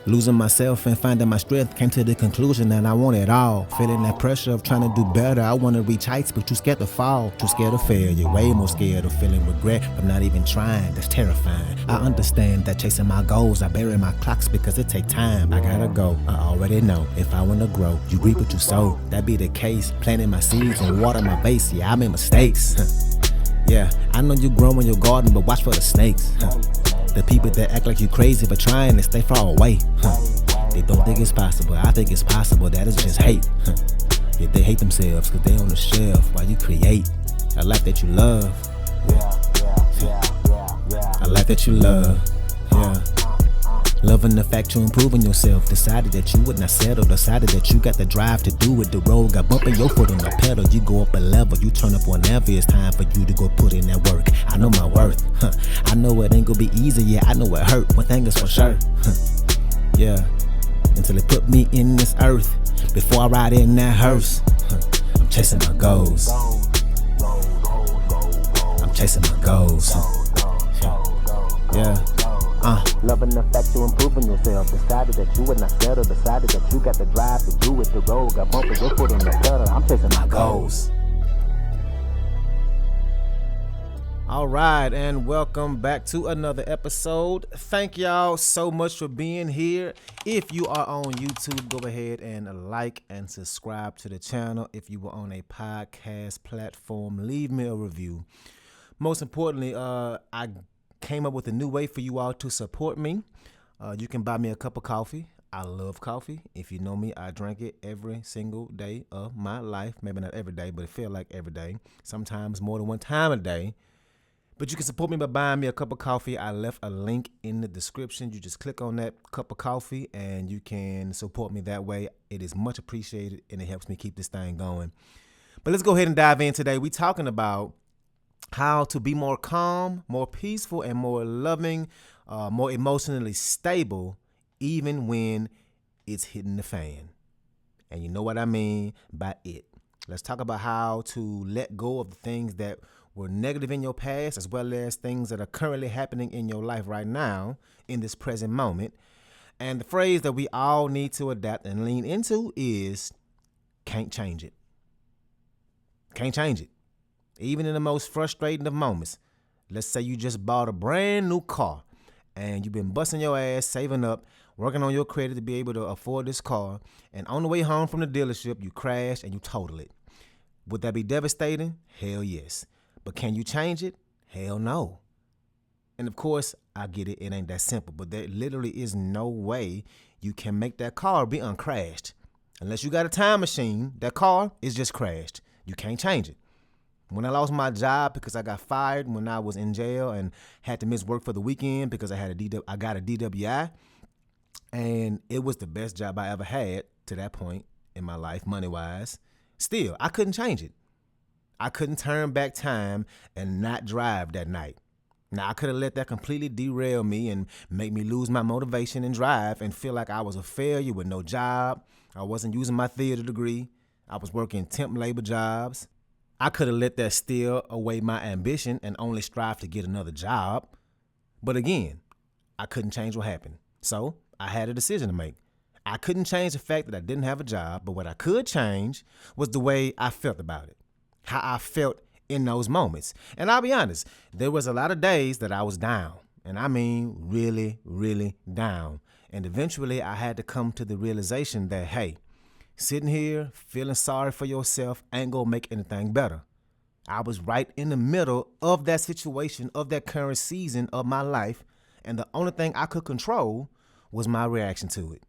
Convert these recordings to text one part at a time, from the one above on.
Losing myself and finding my strength, came to the conclusion that I want it all. Feeling that pressure of trying to do better. I want to reach heights, but too scared to fall. Too scared of failure, way more scared of feeling regret from not even trying. That's terrifying. I understand that chasing my goals, I bury my clocks because it take time. I gotta go, I already know. If I want to grow, you reap what you sow. That be the case. Planting my seeds and water my base. Yeah, I made mistakes. Yeah, I know you grow in your garden, but watch for the snakes. The people that act like you crazy for trying to stay far away. They don't think it's possible. I think it's possible. That is just hate. Yeah, they hate themselves because they on the shelf while you create a life that you love. A life that you love. Yeah. Loving the fact you're improving yourself. Decided that you would not settle. Decided that you got the drive to do it. The road got bumping your foot on the pedal. You go up a level. You turn up whenever it's time for you to go put in that work. I know my worth. I know it ain't gonna be easy. Yeah, I know it hurt. One thing is for sure. Yeah. Until they put me in this earth. Before I ride in that hearse. I'm chasing my goals. I'm chasing my goals. Yeah. Loving the fact you're improving yourself. Decided that you would not settle. Decided that you got the drive to do it. The road got bumping your foot on the pedal. I'm chasing my goals. All right, and welcome back to another episode. Thank y'all so much for being here. If you are on YouTube, go ahead and like and subscribe to the channel. If you were on a podcast platform, leave me a review. Most importantly, I came up with a new way for you all to support me. You can buy me a cup of coffee. I love coffee. If you know me, I drink it every single day of my life. Maybe not every day, but it feels like every day. Sometimes more than one time a day. But you can support me by buying me a cup of coffee. I left a link in the description. You just click on that cup of coffee and you can support me that way. It is much appreciated and it helps me keep this thing going. But let's go ahead and dive in today. We're talking about how to be more calm, more peaceful, and more loving, more emotionally stable, even when it's hitting the fan. And you know what I mean by it. Let's talk about how to let go of the things that were negative in your past, as well as things that are currently happening in your life right now, in this present moment. And the phrase that we all need to adapt and lean into is, can't change it. Can't change it. Even in the most frustrating of moments. Let's say you just bought a brand new car and you've been busting your ass, saving up, working on your credit to be able to afford this car. And on the way home from the dealership, you crash and you total it. Would that be devastating? Hell yes. But can you change it? Hell no. And of course, I get it. It ain't that simple. But there literally is no way you can make that car be uncrashed. Unless you got a time machine, that car is just crashed. You can't change it. When I lost my job because I got fired when I was in jail and had to miss work for the weekend because I got a DWI, and it was the best job I ever had to that point in my life, money-wise. Still, I couldn't change it. I couldn't turn back time and not drive that night. Now, I could have let that completely derail me and make me lose my motivation and drive and feel like I was a failure with no job. I wasn't using my theater degree. I was working temp labor jobs. I could have let that steal away my ambition and only strive to get another job. But again, I couldn't change what happened. So I had a decision to make. I couldn't change the fact that I didn't have a job, but what I could change was the way I felt about it, how I felt in those moments. And I'll be honest, there was a lot of days that I was down. And I mean really, really down. And eventually I had to come to the realization that, hey, sitting here feeling sorry for yourself ain't gonna make anything better. I was right in the middle of that situation, of that current season of my life, and the only thing I could control was my reaction to it.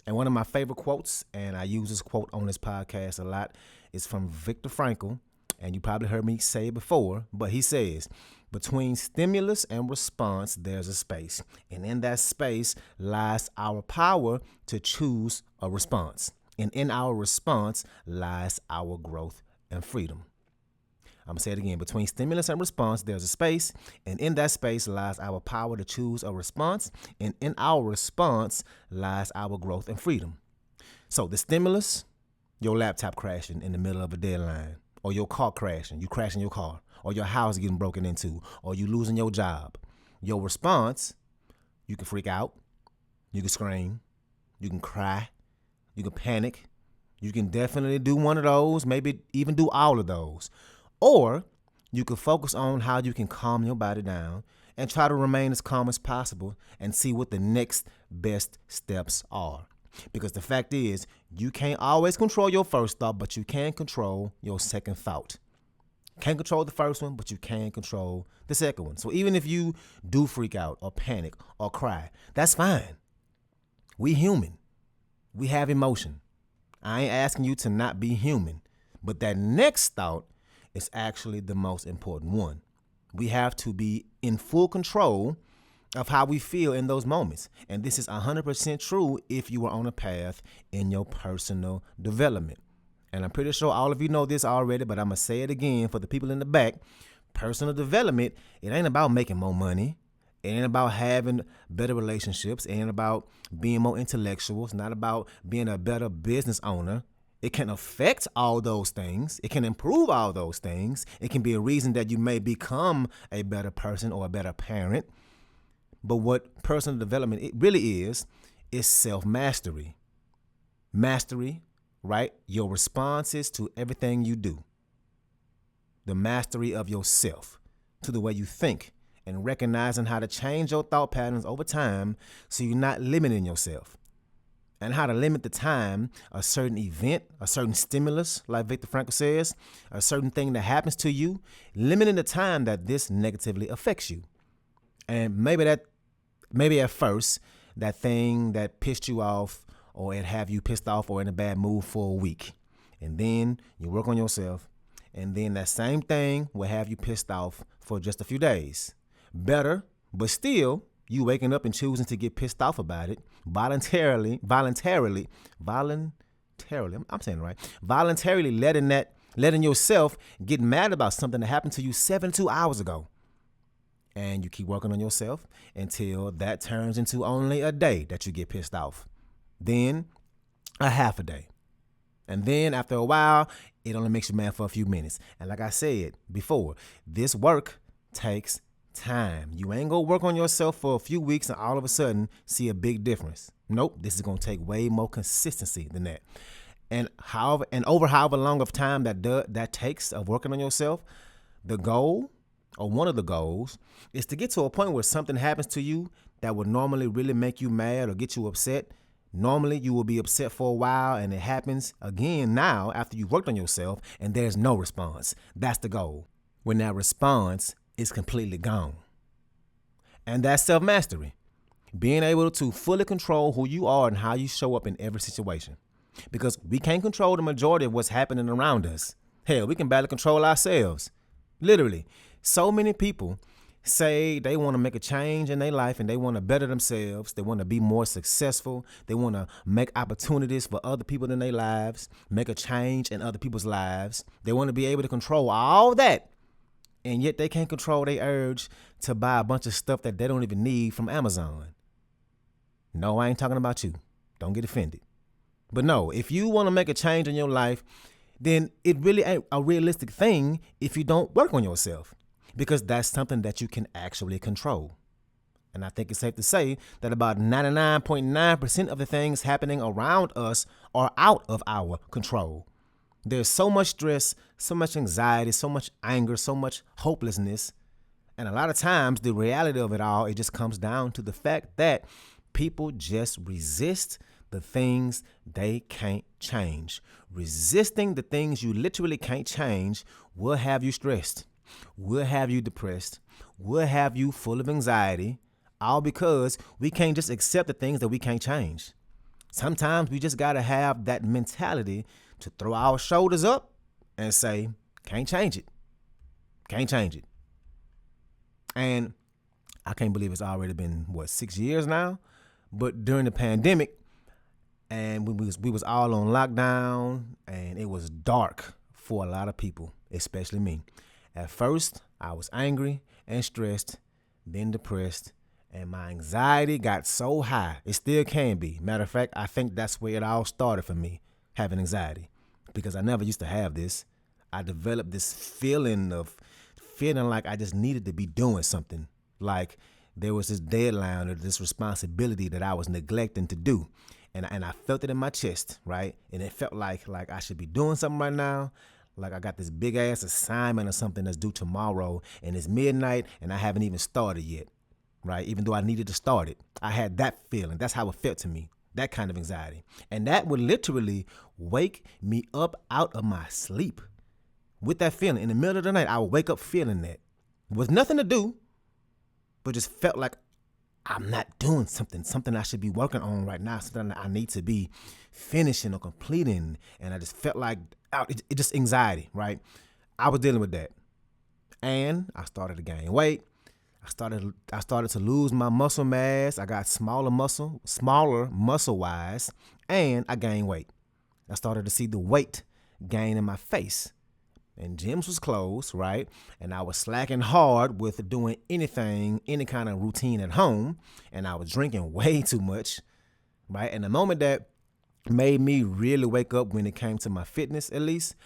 And one of my favorite quotes, and I use this quote on this podcast a lot, is from Viktor Frankl, and you probably heard me say it before, but he says, between stimulus and response, there's a space, and in that space lies our power to choose a response. And in our response lies our growth and freedom. I'm going to say it again. Between stimulus and response, there's a space. And in that space lies our power to choose a response. And in our response lies our growth and freedom. So the stimulus, your laptop crashing in the middle of a deadline, or your car crashing, you crashing your car, or your house getting broken into, or you losing your job. Your response, you can freak out. You can scream. You can cry. You can panic. You can definitely do one of those, maybe even do all of those. Or you can focus on how you can calm your body down and try to remain as calm as possible and see what the next best steps are. Because the fact is, you can't always control your first thought, but you can control your second thought. Can't control the first one, but you can control the second one. So even if you do freak out or panic or cry, that's fine. We human. We have emotion. I ain't asking you to not be human, but that next thought is actually the most important one. We have to be in full control of how we feel in those moments. And this is 100% true if you are on a path in your personal development. And I'm pretty sure all of you know this already, but I'm going to say it again for the people in the back. Personal development, it ain't about making more money. It ain't about having better relationships. It ain't about being more intellectual. It's not about being a better business owner. It can affect all those things. It can improve all those things. It can be a reason that you may become a better person or a better parent. But what personal development it really is self-mastery. Mastery, right? Your responses to everything you do. The mastery of yourself, to the way you think, and recognizing how to change your thought patterns over time so you're not limiting yourself. And how to limit the time a certain event, a certain stimulus, like Viktor Frankl says, a certain thing that happens to you, limiting the time that this negatively affects you. And maybe at first, that thing that pissed you off or it have you pissed off or in a bad mood for a week. And then you work on yourself. And then that same thing will have you pissed off for just a few days. Better, but still, you waking up and choosing to get pissed off about it voluntarily, I'm saying it right, voluntarily letting yourself get mad about something that happened to you 72 hours ago. And you keep working on yourself until that turns into only a day that you get pissed off. Then a half a day. And then after a while, it only makes you mad for a few minutes. And like I said before, this work takes time. You ain't gonna work on yourself for a few weeks and all of a sudden see a big difference. Nope, this is gonna take way more consistency than that. And over however long of time that takes of working on yourself, the goal, or one of the goals, is to get to a point where something happens to you that would normally really make you mad or get you upset. Normally you will be upset for a while and it happens again now after you've worked on yourself and there's no response. That's the goal. When that response is completely gone. And that's self-mastery. Being able to fully control who you are and how you show up in every situation. Because we can't control the majority of what's happening around us. Hell, we can barely control ourselves. Literally. So many people say they want to make a change in their life and they want to better themselves. They want to be more successful. They want to make opportunities for other people in their lives, make a change in other people's lives. They want to be able to control all that. And yet they can't control their urge to buy a bunch of stuff that they don't even need from Amazon. No, I ain't talking about you. Don't get offended. But no, if you want to make a change in your life, then it really ain't a realistic thing if you don't work on yourself. Because that's something that you can actually control. And I think it's safe to say that about 99.9% of the things happening around us are out of our control. There's so much stress, so much anxiety, so much anger, so much hopelessness. And a lot of times the reality of it all, it just comes down to the fact that people just resist the things they can't change. Resisting the things you literally can't change will have you stressed, will have you depressed, will have you full of anxiety, all because we can't just accept the things that we can't change. Sometimes we just got to have that mentality to throw our shoulders up and say, can't change it. Can't change it. And I can't believe it's already been, 6 years now? But during the pandemic, and we was all on lockdown, and it was dark for a lot of people, especially me. At first, I was angry and stressed, then depressed, and my anxiety got so high. It still can be. Matter of fact, I think that's where it all started for me, having anxiety, because I never used to have this. I developed this feeling like I just needed to be doing something. Like there was this deadline or this responsibility that I was neglecting to do. And I felt it in my chest, right? And it felt like I should be doing something right now. Like I got this big ass assignment or something that's due tomorrow and it's midnight and I haven't even started yet, right? Even though I needed to start it. I had that feeling. That's how it felt to me. That kind of anxiety. And that would literally wake me up out of my sleep with that feeling. In the middle of the night, I would wake up feeling that. With nothing to do, but just felt like I'm not doing something I should be working on right now, something that I need to be finishing or completing. And I just felt like it just anxiety, right? I was dealing with that. And I started to gain weight. I started to lose my muscle mass. I got smaller muscle wise, and I gained weight. I started to see the weight gain in my face. And gyms was closed, right? And I was slacking hard with doing anything, any kind of routine at home. And I was drinking way too much, right? And the moment that made me really wake up when it came to my fitness, at least,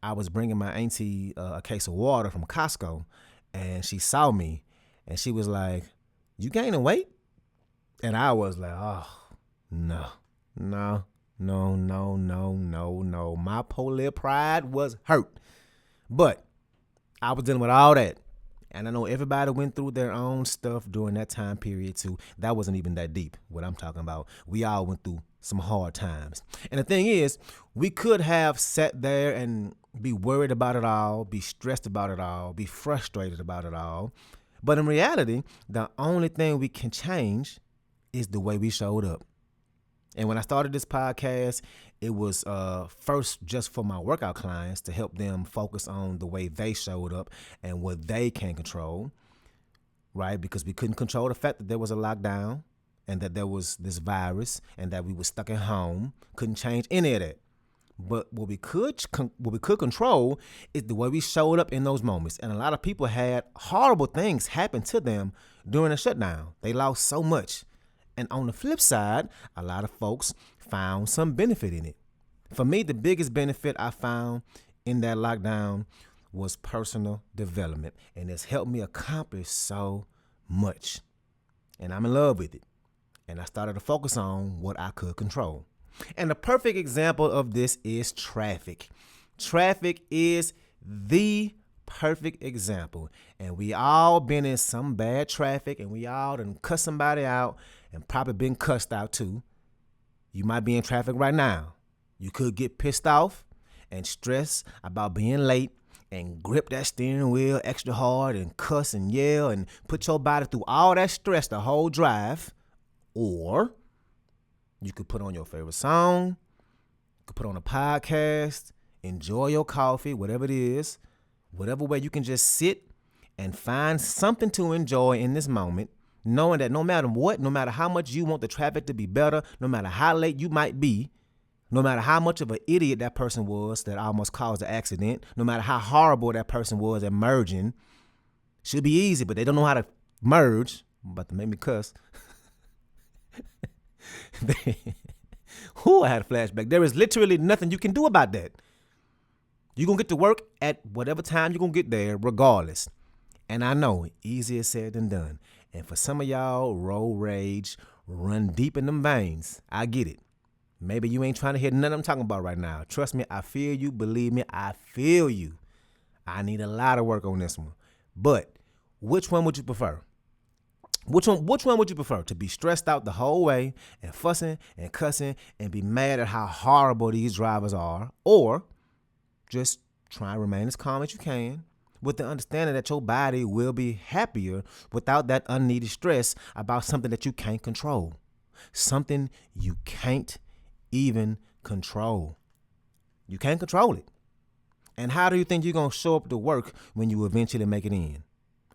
I was bringing my auntie a case of water from Costco. And she saw me and she was like, "You gaining weight?" And I was like, "Oh, no. My poor little pride was hurt." But I was dealing with all that. And I know everybody went through their own stuff during that time period too. That wasn't even that deep, what I'm talking about. We all went through some hard times. And the thing is, we could have sat there and be worried about it all, be stressed about it all, be frustrated about it all. But in reality, the only thing we can change is the way we showed up. And when I started this podcast, it was first just for my workout clients to help them focus on the way they showed up and what they can control, right? Because we couldn't control the fact that there was a lockdown and that there was this virus and that we were stuck at home. Couldn't change any of that. But what we could control is the way we showed up in those moments. And a lot of people had horrible things happen to them during the shutdown. They lost so much. And on the flip side, a lot of folks found some benefit in it. For me, the biggest benefit I found in that lockdown was personal development. And it's helped me accomplish so much. And I'm in love with it. And I started to focus on what I could control. And the perfect example of this is traffic. Traffic is the perfect example. And we all been in some bad traffic and we all done cuss somebody out and probably been cussed out too. You might be in traffic right now. You could get pissed off and stressed about being late and grip that steering wheel extra hard and cuss and yell and put your body through all that stress the whole drive. Or you could put on your favorite song, you could put on a podcast, enjoy your coffee, whatever it is, whatever way you can just sit and find something to enjoy in this moment, knowing that no matter what, no matter how much you want the traffic to be better, no matter how late you might be, no matter how much of an idiot that person was that almost caused the accident, no matter how horrible that person was at merging, should be easy, but they don't know how to merge. I'm about to make me cuss. I had a flashback. There is literally nothing you can do about that. You're going to get to work at whatever time you're going to get there regardless. And I know, easier said than done. And for some of y'all, road rage run deep in them veins. I get it. Maybe you ain't trying to hear nothing I'm talking about right now. Trust me, I feel you. Believe me, I feel you. I need a lot of work on this one. But which one would you prefer? Which one would you prefer? To be stressed out the whole way and fussing and cussing and be mad at how horrible these drivers are, or just try and remain as calm as you can with the understanding that your body will be happier without that unneeded stress about something that you can't control, something you can't even control. You can't control it. And how do you think you're going to show up to work when you eventually make it in?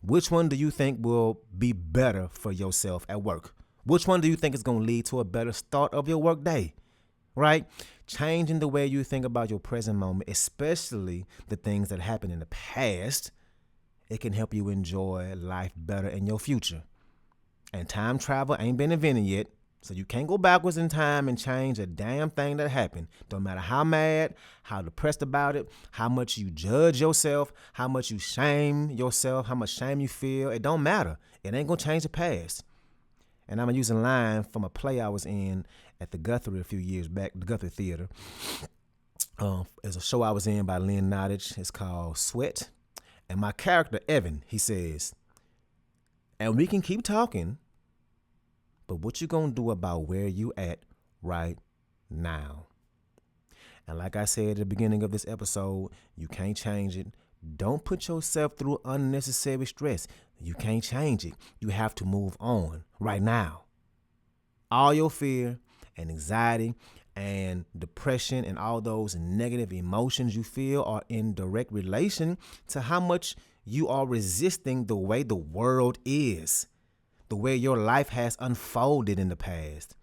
Which one do you think will be better for yourself at work? Which one do you think is going to lead to a better start of your work day? Right? Changing the way you think about your present moment, especially the things that happened in the past, it can help you enjoy life better in your future. And time travel ain't been invented yet. So you can't go backwards in time and change a damn thing that happened. Don't matter how mad, how depressed about it, how much you judge yourself, how much you shame yourself, how much shame you feel. It don't matter. It ain't gonna change the past. And I'm using a line from a play I was in at the Guthrie a few years back, the Guthrie Theater. It's a show I was in by Lynn Nottage. It's called Sweat. And my character, Evan, he says, and we can keep talking, but what you gonna do about where you at right now? And like I said at the beginning of this episode, you can't change it. Don't put yourself through unnecessary stress. You can't change it. You have to move on right now. All your fear and anxiety and depression and all those negative emotions you feel are in direct relation to how much you are resisting the way the world is, the way your life has unfolded in the past.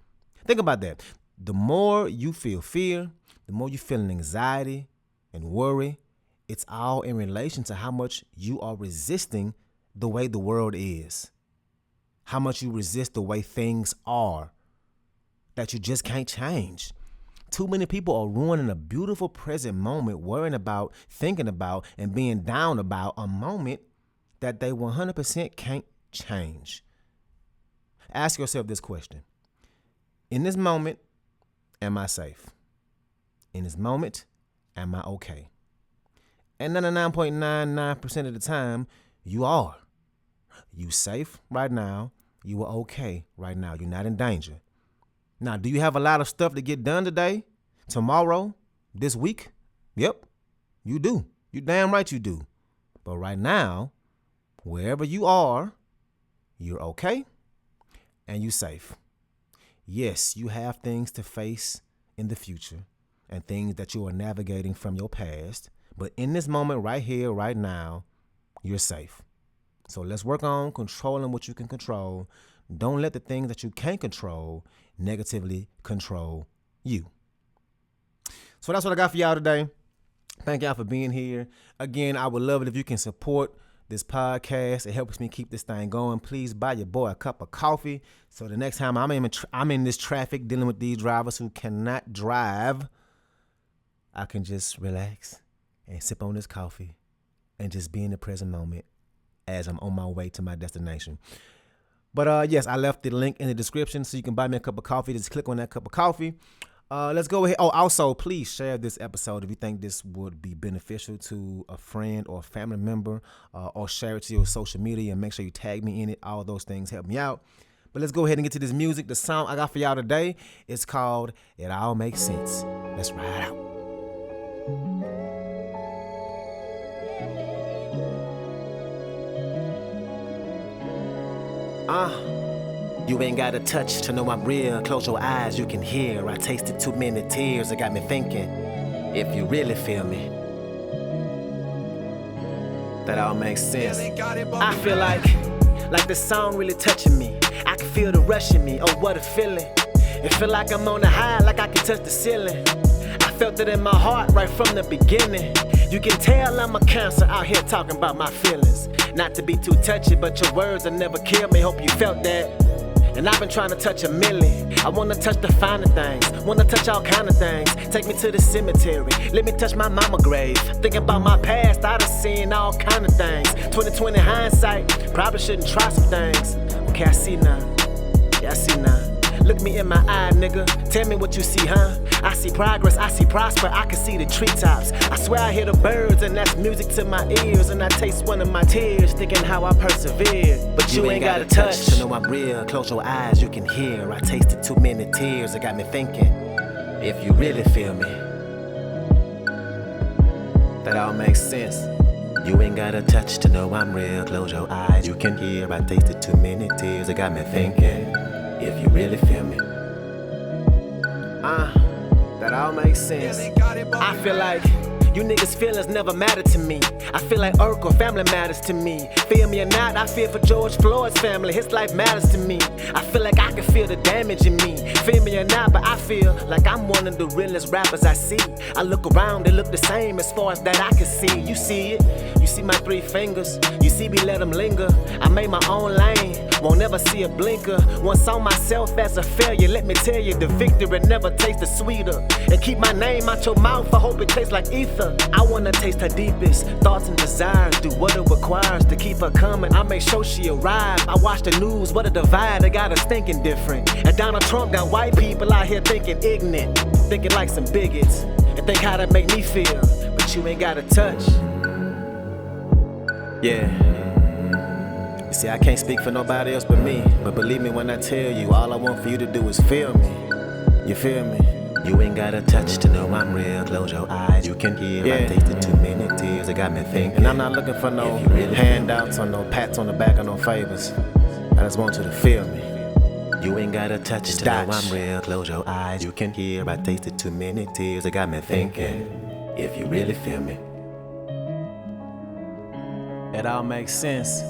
Think about that. The more you feel fear, the more you feel anxiety and worry, it's all in relation to how much you are resisting the way the world is, how much you resist the way things are that you just can't change. Too many people are ruining a beautiful present moment, worrying about, thinking about, and being down about a moment that they 100% can't change. Ask yourself this question. In this moment, am I safe? In this moment, am I okay? And 99.99% of the time, you are. You safe right now. You are okay right now. You're not in danger. Now, do you have a lot of stuff to get done today, tomorrow, this week? Yep, you do. You damn right you do. But right now, wherever you are, you're okay and you're safe. Yes, you have things to face in the future and things that you are navigating from your past. But in this moment right here, right now, you're safe. So let's work on controlling what you can control. Don't let the things that you can't control negatively control you. So that's what I got for y'all today. Thank y'all for being here. Again, I would love it if you can support this podcast. It helps me keep this thing going. Please buy your boy a cup of coffee. So the next time I'm in this traffic dealing with these drivers who cannot drive, I can just relax and sip on this coffee and just be in the present moment as I'm on my way to my destination. But yes, I left the link in the description so you can buy me a cup of coffee. Just click on that cup of coffee. Let's go ahead. Oh, also, please share this episode if you think this would be beneficial to a friend or a family member, or share it to your social media and make sure you tag me in it. All those things help me out. But let's go ahead and get to this music. The song I got for y'all today is called It All Makes Sense. Let's ride out. You ain't got a touch to know I'm real. Close your eyes, you can hear. I tasted too many tears, it got me thinking. If you really feel me, that all makes sense. I feel like this song really touching me. I can feel the rush in me, oh what a feeling. It feel like I'm on a high, like I can touch the ceiling. I felt it in my heart right from the beginning. You can tell I'm a Cancer out here talking about my feelings. Not to be too touchy, but your words will never kill me. Hope you felt that. And I've been trying to touch a million. I wanna touch the finer things, wanna touch all kind of things. Take me to the cemetery, let me touch my mama grave. Thinking about my past, I done seen all kind of things. 2020 hindsight, probably shouldn't try some things. Okay, I see now, yeah I see now. Look me in my eye, nigga, tell me what you see, huh? I see progress, I see prosper, I can see the treetops. I swear I hear the birds and that's music to my ears. And I taste one of my tears, thinking how I persevered. But you ain't got a touch to know I'm real. Close your eyes, you can hear. I tasted too many tears, it got me thinking. If you really feel me, that all makes sense. You ain't got a touch to know I'm real. Close your eyes, you can hear. I tasted too many tears, it got me thinking. If you really feel me, that all makes sense. I feel like You niggas' feelings never matter to me. I feel like Urkel, family matters to me. Feel me or not, I feel for George Floyd's family. His life matters to me. I feel like I can feel the damage in me. Feel me or not, but I feel like I'm one of the realest rappers I see. I look around, they look the same as far as that I can see. You see it? You see my 3 fingers? You see me let them linger? I made my own lane, won't ever see a blinker. Once saw myself as a failure, let me tell you, the victory never tasted sweeter. And keep my name out your mouth, I hope it tastes like ether. I wanna taste her deepest thoughts and desires, do what it requires to keep her coming. I make sure she arrive. I watch the news, what a divide, they got us thinking different. And Donald Trump got white people out here thinking ignorant, thinking like some bigots, and think how that make me feel, but you ain't got a touch. Yeah. You see, I can't speak for nobody else but me, but believe me when I tell you, all I want for you to do is feel me. You feel me? You ain't got a touch to know I'm real. Close your eyes, you can hear. I tasted too many tears, it got me thinking. And I'm not looking for no handouts or no pats on the back or no favors. I just want you to feel me. You ain't got a touch to know I'm real. Close your eyes, you can hear. I tasted too many tears, it got me thinking. If you really feel me. It all makes sense.